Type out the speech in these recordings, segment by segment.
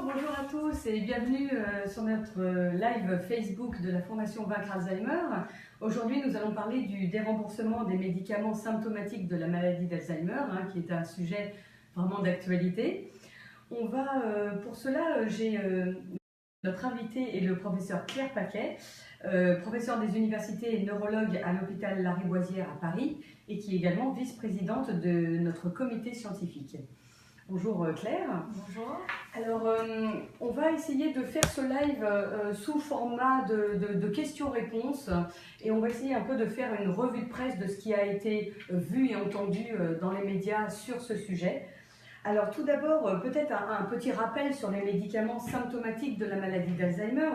Bonjour à tous et bienvenue sur notre live Facebook de la Fondation Vaincre Alzheimer. Aujourd'hui, nous allons parler du déremboursement des médicaments symptomatiques de la maladie d'Alzheimer, qui est un sujet vraiment d'actualité. Pour cela, j'ai notre invité est le professeur Claire Paquet, professeur des universités et neurologue à l'hôpital Lariboisière à Paris et qui est également vice-présidente de notre comité scientifique. Bonjour Claire. Bonjour. Alors, on va essayer de faire ce live sous format de questions-réponses et on va essayer un peu de faire une revue de presse de ce qui a été vu et entendu dans les médias sur ce sujet. Alors tout d'abord, peut-être un petit rappel sur les médicaments symptomatiques de la maladie d'Alzheimer.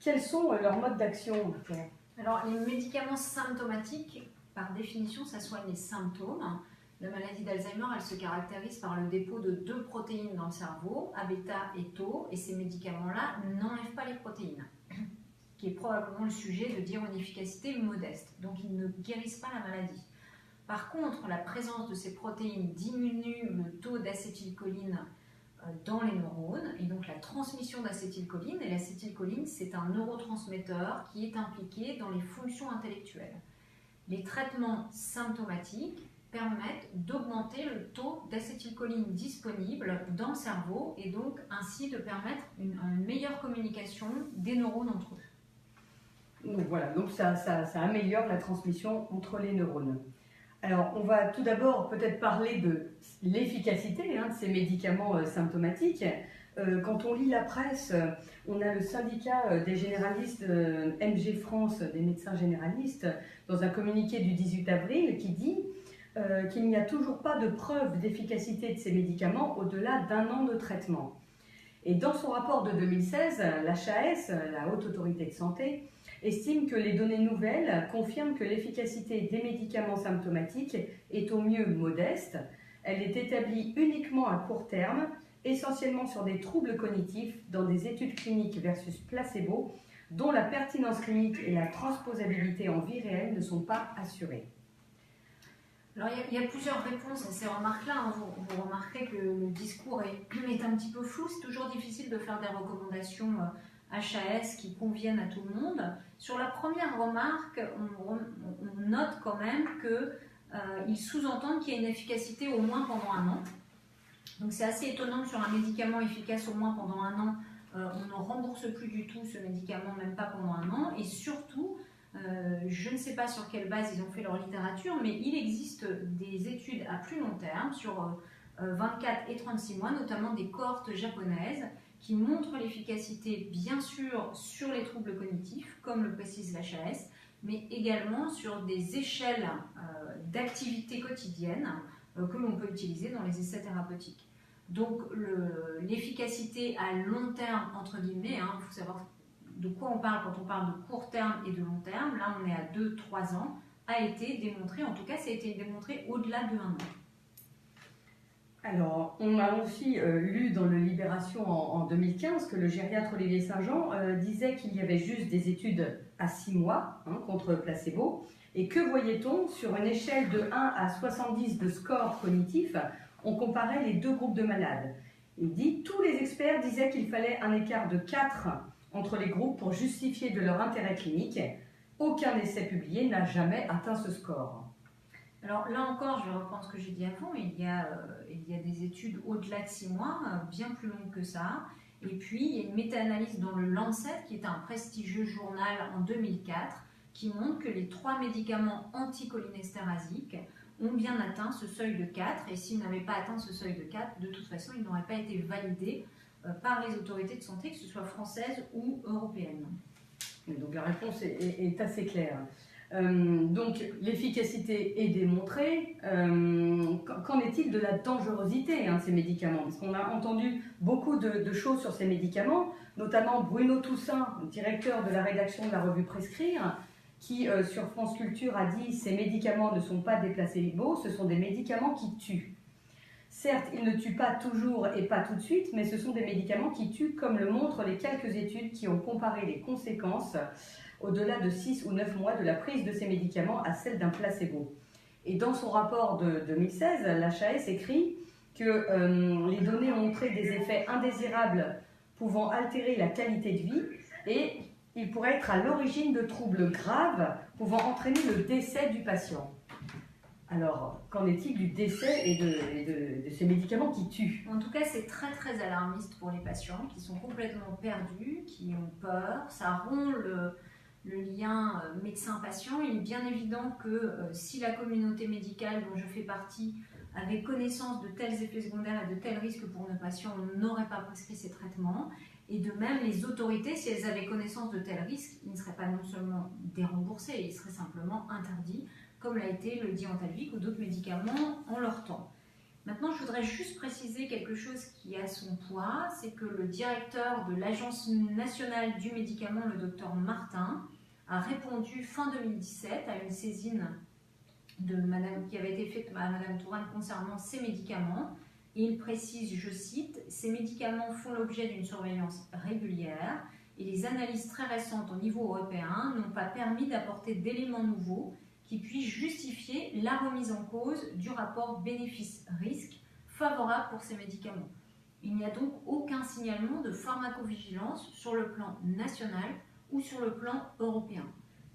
Quels sont leurs modes d'action, Claire ? Alors, les médicaments symptomatiques, par définition, ça soigne les symptômes. La maladie d'Alzheimer, elle se caractérise par le dépôt de deux protéines dans le cerveau, A-bêta et tau, et ces médicaments-là n'enlèvent pas les protéines, qui est probablement le sujet de dire une efficacité modeste. Donc, ils ne guérissent pas la maladie. Par contre, la présence de ces protéines diminue le taux d'acétylcholine dans les neurones, et donc la transmission d'acétylcholine. Et l'acétylcholine, c'est un neurotransmetteur qui est impliqué dans les fonctions intellectuelles. Les traitements symptomatiques permettent d'augmenter le taux d'acétylcholine disponible dans le cerveau et donc ainsi de permettre une meilleure communication des neurones entre eux. Donc voilà, donc ça améliore la transmission entre les neurones. Alors on va tout d'abord peut-être parler de l'efficacité de ces médicaments symptomatiques. Quand on lit la presse, on a le syndicat des généralistes MG France, des médecins généralistes, dans un communiqué du 18 avril qui dit qu'il n'y a toujours pas de preuve d'efficacité de ces médicaments au-delà d'un an de traitement. Et dans son rapport de 2016, l'HAS, la Haute Autorité de Santé, estime que les données nouvelles confirment que l'efficacité des médicaments symptomatiques est au mieux modeste. Elle est établie uniquement à court terme, essentiellement sur des troubles cognitifs dans des études cliniques versus placebo, dont la pertinence clinique et la transposabilité en vie réelle ne sont pas assurées. Alors, il y a plusieurs réponses à ces remarques-là. Vous remarquerez que le discours est un petit peu flou. C'est toujours difficile de faire des recommandations HAS qui conviennent à tout le monde. Sur la première remarque, on note quand même qu'ils sous-entendent qu'il y a une efficacité au moins pendant un an. Donc c'est assez étonnant que sur un médicament efficace au moins pendant un an, on ne rembourse plus du tout ce médicament, même pas pendant un an. Et surtout, je ne sais pas sur quelle base ils ont fait leur littérature, mais il existe des études à plus long terme, sur 24 et 36 mois, notamment des cohortes japonaises, qui montrent l'efficacité, bien sûr, sur les troubles cognitifs, comme le précise l'HAS, mais également sur des échelles d'activité quotidienne que l'on peut utiliser dans les essais thérapeutiques. Donc l'efficacité à long terme, entre guillemets, il faut savoir de quoi on parle quand on parle de court terme et de long terme, là on est à 2-3 ans, a été démontré, en tout cas ça a été démontré au-delà de 1 an. Alors, on a aussi lu dans le Libération en 2015 que le gériatre Olivier Saint-Jean disait qu'il y avait juste des études à 6 mois contre placebo. Et que voyait-on? Sur une échelle de 1 à 70 de score cognitif, on comparait les deux groupes de malades. Il dit tous les experts disaient qu'il fallait un écart de 4 entre les groupes pour justifier de leur intérêt clinique. Aucun essai publié n'a jamais atteint ce score. Alors là encore, je vais reprendre ce que j'ai dit avant, il y a des études au-delà de 6 mois, bien plus longues que ça. Et puis, il y a une méta-analyse dans le Lancet, qui est un prestigieux journal en 2004, qui montre que les 3 médicaments anticholinésterasiques ont bien atteint ce seuil de 4. Et s'ils n'avaient pas atteint ce seuil de 4, de toute façon, ils n'auraient pas été validés par les autorités de santé, que ce soit françaises ou européennes. Donc la réponse est assez claire. Donc l'efficacité est démontrée. Qu'en est-il de la dangerosité de ces médicaments? Parce qu'on a entendu beaucoup de choses sur ces médicaments, notamment Bruno Toussaint, directeur de la rédaction de la revue Prescrire, qui sur France Culture a dit « Ces médicaments ne sont pas des placebos, ce sont des médicaments qui tuent ». Certes, ils ne tuent pas toujours et pas tout de suite, mais ce sont des médicaments qui tuent, comme le montrent les quelques études qui ont comparé les conséquences au-delà de 6 ou 9 mois de la prise de ces médicaments à celle d'un placebo. Et dans son rapport de 2016, l'HAS écrit que les données ont montré des effets indésirables pouvant altérer la qualité de vie et il pourrait être à l'origine de troubles graves pouvant entraîner le décès du patient. Alors, qu'en est-il du décès et de ces médicaments qui tuent? En tout cas, c'est très très alarmiste pour les patients qui sont complètement perdus, qui ont peur. Ça rompt le lien médecin-patient. Il est bien évident que si la communauté médicale dont je fais partie avait connaissance de tels effets secondaires et de tels risques pour nos patients, on n'aurait pas prescrit ces traitements. Et de même, les autorités, si elles avaient connaissance de tels risques, ils ne seraient pas non seulement déremboursés, ils seraient simplement interdits, comme l'a été le Diantalvic ou d'autres médicaments en leur temps. Maintenant, je voudrais juste préciser quelque chose qui a son poids, c'est que le directeur de l'Agence nationale du médicament, le docteur Martin, a répondu fin 2017 à une saisine qui avait été faite par Madame Touraine concernant ces médicaments. Et il précise, je cite, « Ces médicaments font l'objet d'une surveillance régulière et les analyses très récentes au niveau européen n'ont pas permis d'apporter d'éléments nouveaux qui puissent justifier la remise en cause du rapport bénéfice-risque favorable pour ces médicaments. Il n'y a donc aucun signalement de pharmacovigilance sur le plan national ou sur le plan européen.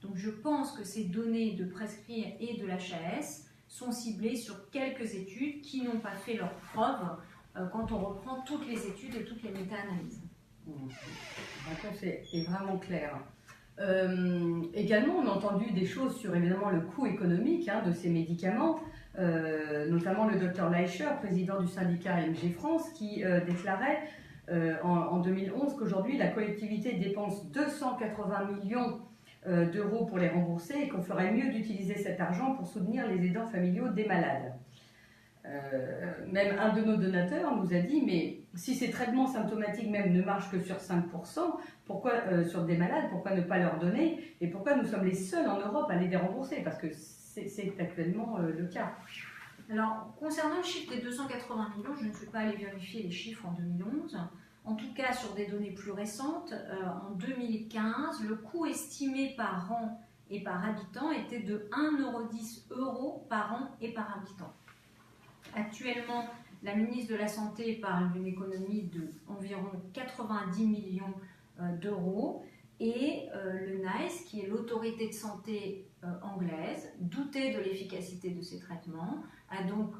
Donc je pense que ces données de prescrire et de l'HAS sont ciblées sur quelques études qui n'ont pas fait leurs preuves quand on reprend toutes les études et toutes les méta-analyses. La réponse est vraiment claire. Également, on a entendu des choses sur évidemment le coût économique de ces médicaments, notamment le docteur Leischer, président du syndicat MG France, qui déclarait en 2011 qu'aujourd'hui la collectivité dépense 280 millions d'euros pour les rembourser et qu'on ferait mieux d'utiliser cet argent pour soutenir les aidants familiaux des malades. Même un de nos donateurs nous a dit, mais si ces traitements symptomatiques même ne marchent que sur 5%, pourquoi sur des malades, pourquoi ne pas leur donner et pourquoi nous sommes les seuls en Europe à les dérembourser? Parce que c'est actuellement le cas. Alors, concernant le chiffre des 280 millions, je ne suis pas allée vérifier les chiffres en 2011. En tout cas, sur des données plus récentes, en 2015, le coût estimé par an et par habitant était de 1,10 € par an et par habitant. Actuellement, la ministre de la Santé parle d'une économie d'environ 90 millions d'euros et le NICE, qui est l'autorité de santé anglaise, doutait de l'efficacité de ces traitements, a donc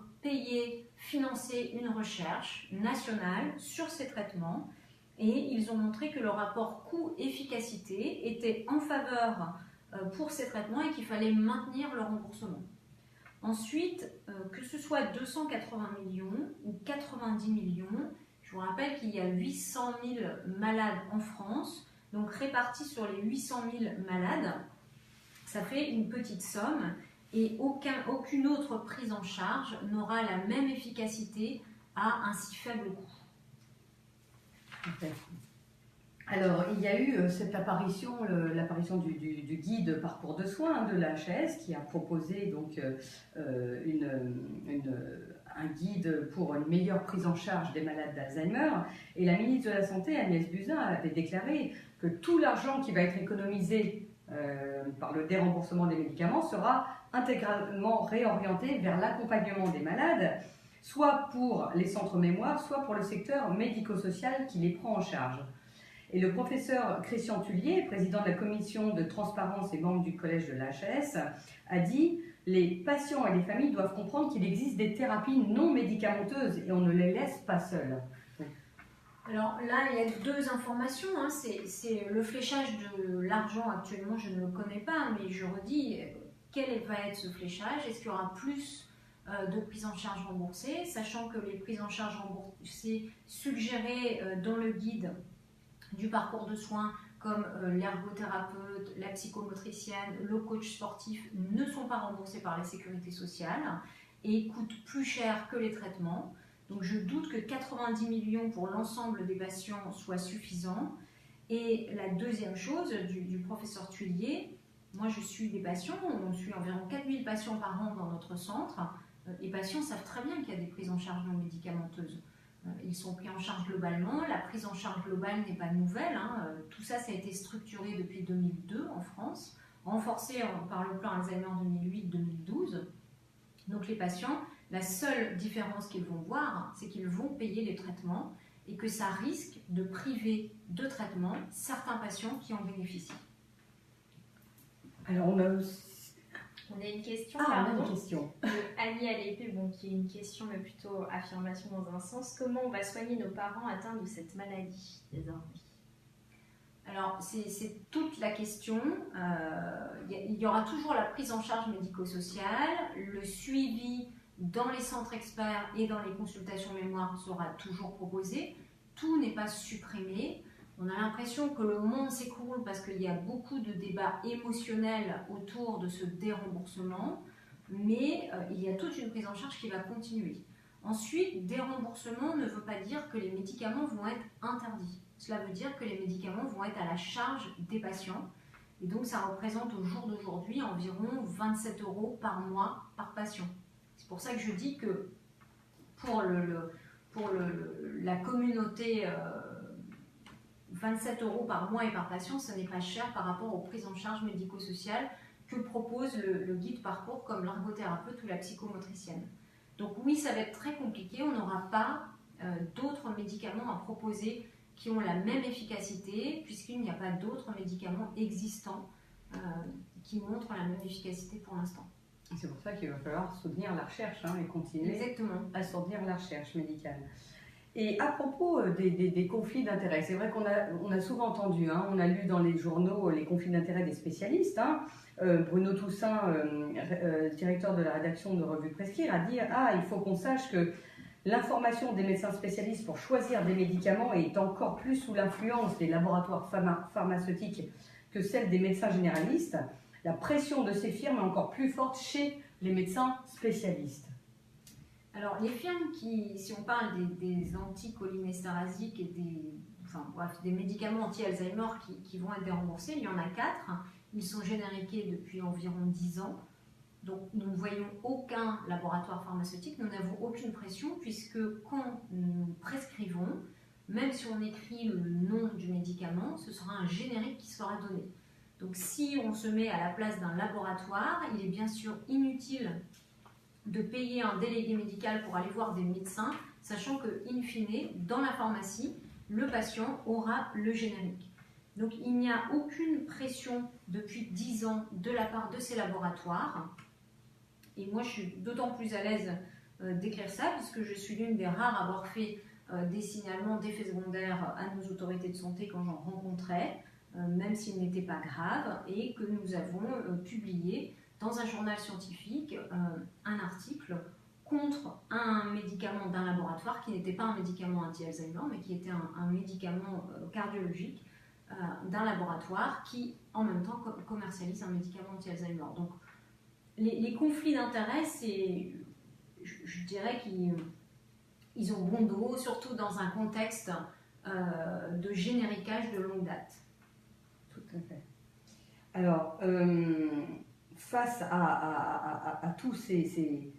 financé une recherche nationale sur ces traitements et ils ont montré que le rapport coût-efficacité était en faveur pour ces traitements et qu'il fallait maintenir le remboursement. Ensuite, que ce soit 280 millions ou 90 millions, je vous rappelle qu'il y a 800 000 malades en France, donc répartis sur les 800 000 malades, ça fait une petite somme et aucune autre prise en charge n'aura la même efficacité à un si faible coût. Alors, il y a eu l'apparition du guide parcours de soins de l'HAS qui a proposé donc un guide pour une meilleure prise en charge des malades d'Alzheimer. Et la ministre de la Santé, Agnès Buzyn, avait déclaré que tout l'argent qui va être économisé par le déremboursement des médicaments sera intégralement réorienté vers l'accompagnement des malades, soit pour les centres mémoire, soit pour le secteur médico-social qui les prend en charge. Et le professeur Christian Tullier, président de la commission de transparence et membre du collège de l'HAS, a dit « Les patients et les familles doivent comprendre qu'il existe des thérapies non médicamenteuses et on ne les laisse pas seuls. » Alors là, il y a deux informations. C'est le fléchage de l'argent actuellement, je ne le connais pas, mais je redis, quel va être ce fléchage? Est-ce qu'il y aura plus de prises en charge remboursées, sachant que les prises en charge remboursées suggérées dans le guide du parcours de soins comme l'ergothérapeute, la psychomotricienne, le coach sportif ne sont pas remboursés par la sécurité sociale et coûtent plus cher que les traitements. Donc je doute que 90 millions pour l'ensemble des patients soit suffisant. Et la deuxième chose du professeur Tullier, moi je suis des patients, on suit environ 4000 patients par an dans notre centre. Les patients savent très bien qu'il y a des prises en charge non médicamenteuses. Ils sont pris en charge globalement. La prise en charge globale n'est pas nouvelle. Tout ça, ça a été structuré depuis 2002 en France, renforcé par le plan Alzheimer 2008-2012. Donc les patients, la seule différence qu'ils vont voir, c'est qu'ils vont payer les traitements et que ça risque de priver de traitement certains patients qui en bénéficient. Alors, on a une question, on a une question. De Annie Alépé, qui est une question mais plutôt affirmation dans un sens. Comment on va soigner nos parents atteints de cette maladie désormais? Alors, c'est toute la question. Il y aura toujours la prise en charge médico-sociale, le suivi dans les centres experts et dans les consultations mémoire sera toujours proposé. Tout n'est pas supprimé. On a l'impression que le monde s'écroule parce qu'il y a beaucoup de débats émotionnels autour de ce déremboursement, mais il y a toute une prise en charge qui va continuer. Ensuite, déremboursement ne veut pas dire que les médicaments vont être interdits. Cela veut dire que les médicaments vont être à la charge des patients. Et donc, ça représente au jour d'aujourd'hui environ 27 € par mois par patient. C'est pour ça que je dis que pour la communauté, 27 € par mois et par patient, ce n'est pas cher par rapport aux prises en charge médico-sociales que propose le guide parcours comme l'ergothérapeute ou la psychomotricienne. Donc oui, ça va être très compliqué, on n'aura pas d'autres médicaments à proposer qui ont la même efficacité, puisqu'il n'y a pas d'autres médicaments existants qui montrent la même efficacité pour l'instant. C'est pour ça qu'il va falloir soutenir la recherche et continuer Exactement. à soutenir la recherche médicale. Et à propos des conflits d'intérêts, c'est vrai qu'on a souvent entendu, on a lu dans les journaux les conflits d'intérêts des spécialistes. Bruno Toussaint, directeur de la rédaction de Revue Prescrire, a dit « il faut qu'on sache que l'information des médecins spécialistes pour choisir des médicaments est encore plus sous l'influence des laboratoires pharmaceutiques que celle des médecins généralistes. La pression de ces firmes est encore plus forte chez les médecins spécialistes. » Alors, les firmes si on parle des anticholinésterasiques et des médicaments anti-Alzheimer qui vont être déremboursés, il y en a 4. Ils sont génériqués depuis environ 10 ans. Donc, nous ne voyons aucun laboratoire pharmaceutique, nous n'avons aucune pression puisque quand nous prescrivons, même si on écrit le nom du médicament, ce sera un générique qui sera donné. Donc, si on se met à la place d'un laboratoire, il est bien sûr inutile de payer un délégué médical pour aller voir des médecins, sachant que, in fine, dans la pharmacie, le patient aura le générique. Donc, il n'y a aucune pression depuis 10 ans de la part de ces laboratoires. Et moi, je suis d'autant plus à l'aise d'écrire ça, puisque je suis l'une des rares à avoir fait des signalements d'effets secondaires à nos autorités de santé quand j'en rencontrais, même s'ils n'étaient pas graves, et que nous avons publié dans un journal scientifique un article contre un médicament d'un laboratoire qui n'était pas un médicament anti-Alzheimer, mais qui était un médicament cardiologique d'un laboratoire qui, en même temps, commercialise un médicament anti-Alzheimer. Donc, les conflits d'intérêts, je dirais qu'ils ont bon dos, surtout dans un contexte de génériquage de longue date. Tout à fait. Alors, face à tous ces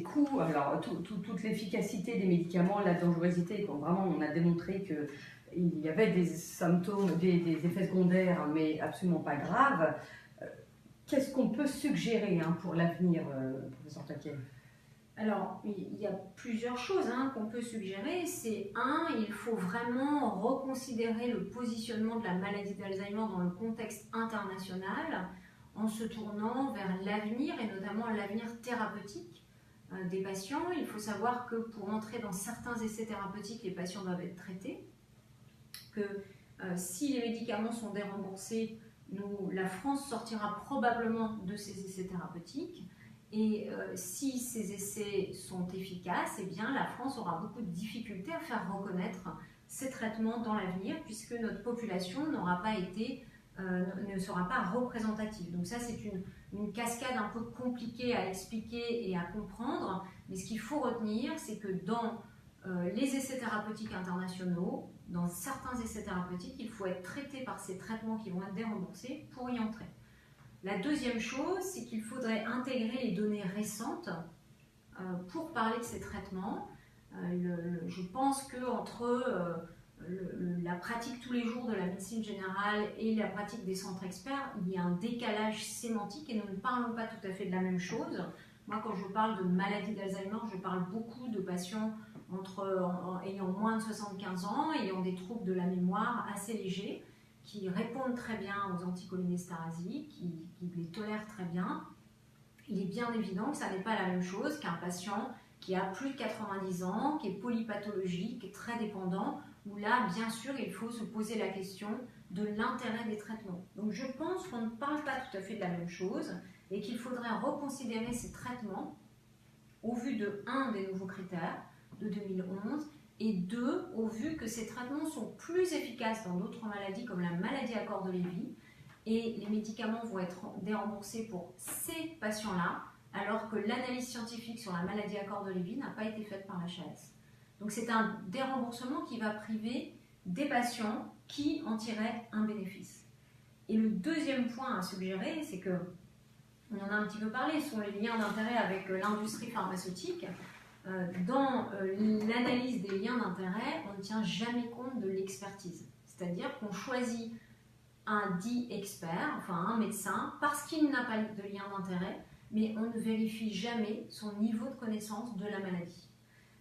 coûts, alors toute l'efficacité des médicaments, la dangerosité, vraiment on a démontré qu'il y avait des symptômes, des effets secondaires, mais absolument pas graves. Qu'est-ce qu'on peut suggérer pour l'avenir, professeur Taquet? Alors, il y a plusieurs choses qu'on peut suggérer. C'est il faut vraiment reconsidérer le positionnement de la maladie d'Alzheimer dans le contexte international en se tournant vers l'avenir et notamment l'avenir thérapeutique des patients. Il faut savoir que pour entrer dans certains essais thérapeutiques, les patients doivent être traités, que si les médicaments sont déremboursés, la France sortira probablement de ces essais thérapeutiques. Et si ces essais sont efficaces, eh bien, la France aura beaucoup de difficultés à faire reconnaître ces traitements dans l'avenir, puisque notre population ne sera pas représentative. Donc ça, c'est une cascade un peu compliquée à expliquer et à comprendre. Mais ce qu'il faut retenir, c'est que dans les essais thérapeutiques internationaux, dans certains essais thérapeutiques, il faut être traité par ces traitements qui vont être déremboursés pour y entrer. La deuxième chose, c'est qu'il faudrait intégrer les données récentes pour parler de ces traitements. Je pense qu'entre la pratique tous les jours de la médecine générale et la pratique des centres experts, il y a un décalage sémantique et nous ne parlons pas tout à fait de la même chose. Moi, quand je parle de maladie d'Alzheimer, je parle beaucoup de patients ayant moins de 75 ans, ayant des troubles de la mémoire assez légers, qui répondent très bien aux anticholinésterasies, qui les tolèrent très bien. Il est bien évident que ça n'est pas la même chose qu'un patient qui a plus de 90 ans, qui est polypathologique, qui est très dépendant, où là, bien sûr, il faut se poser la question de l'intérêt des traitements. Donc je pense qu'on ne parle pas tout à fait de la même chose et qu'il faudrait reconsidérer ces traitements au vu de, un, des nouveaux critères de 2011, et deux, au vu que ces traitements sont plus efficaces dans d'autres maladies comme la maladie à corps de Lévy, et les médicaments vont être déremboursés pour ces patients-là, alors que l'analyse scientifique sur la maladie à corps de Lévy n'a pas été faite par l'HAS. Donc c'est un déremboursement qui va priver des patients qui en tiraient un bénéfice. Et le deuxième point à suggérer, c'est que, on en a un petit peu parlé, sont les liens d'intérêt avec l'industrie pharmaceutique. Dans l'analyse des liens d'intérêt, on ne tient jamais compte de l'expertise. C'est-à-dire qu'on choisit un dit expert, enfin un médecin, parce qu'il n'a pas de lien d'intérêt, mais on ne vérifie jamais son niveau de connaissance de la maladie.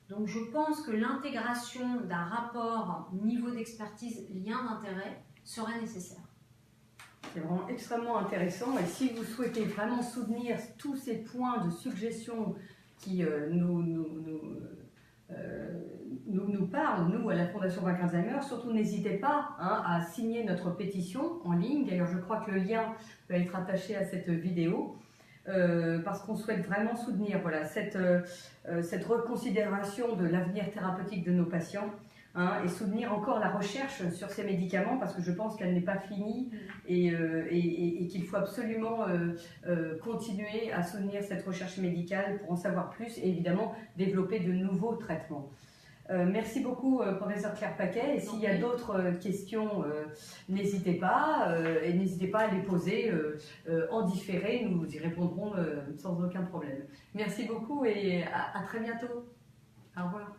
Donc je pense que l'intégration d'un rapport niveau d'expertise, lien d'intérêt serait nécessaire. C'est vraiment extrêmement intéressant et si vous souhaitez vraiment soutenir tous ces points de suggestion qui nous parlent, nous à la Fondation Vaincre Alzheimer, surtout n'hésitez pas à signer notre pétition en ligne. D'ailleurs je crois que le lien va être attaché à cette vidéo. Parce qu'on souhaite vraiment soutenir cette reconsidération de l'avenir thérapeutique de nos patients et soutenir encore la recherche sur ces médicaments parce que je pense qu'elle n'est pas finie et qu'il faut absolument continuer à soutenir cette recherche médicale pour en savoir plus et évidemment développer de nouveaux traitements. Merci beaucoup, professeur Claire Paquet. Et s'il y a d'autres questions, n'hésitez pas et n'hésitez pas à les poser en différé. Nous y répondrons sans aucun problème. Merci beaucoup et à très bientôt. Au revoir.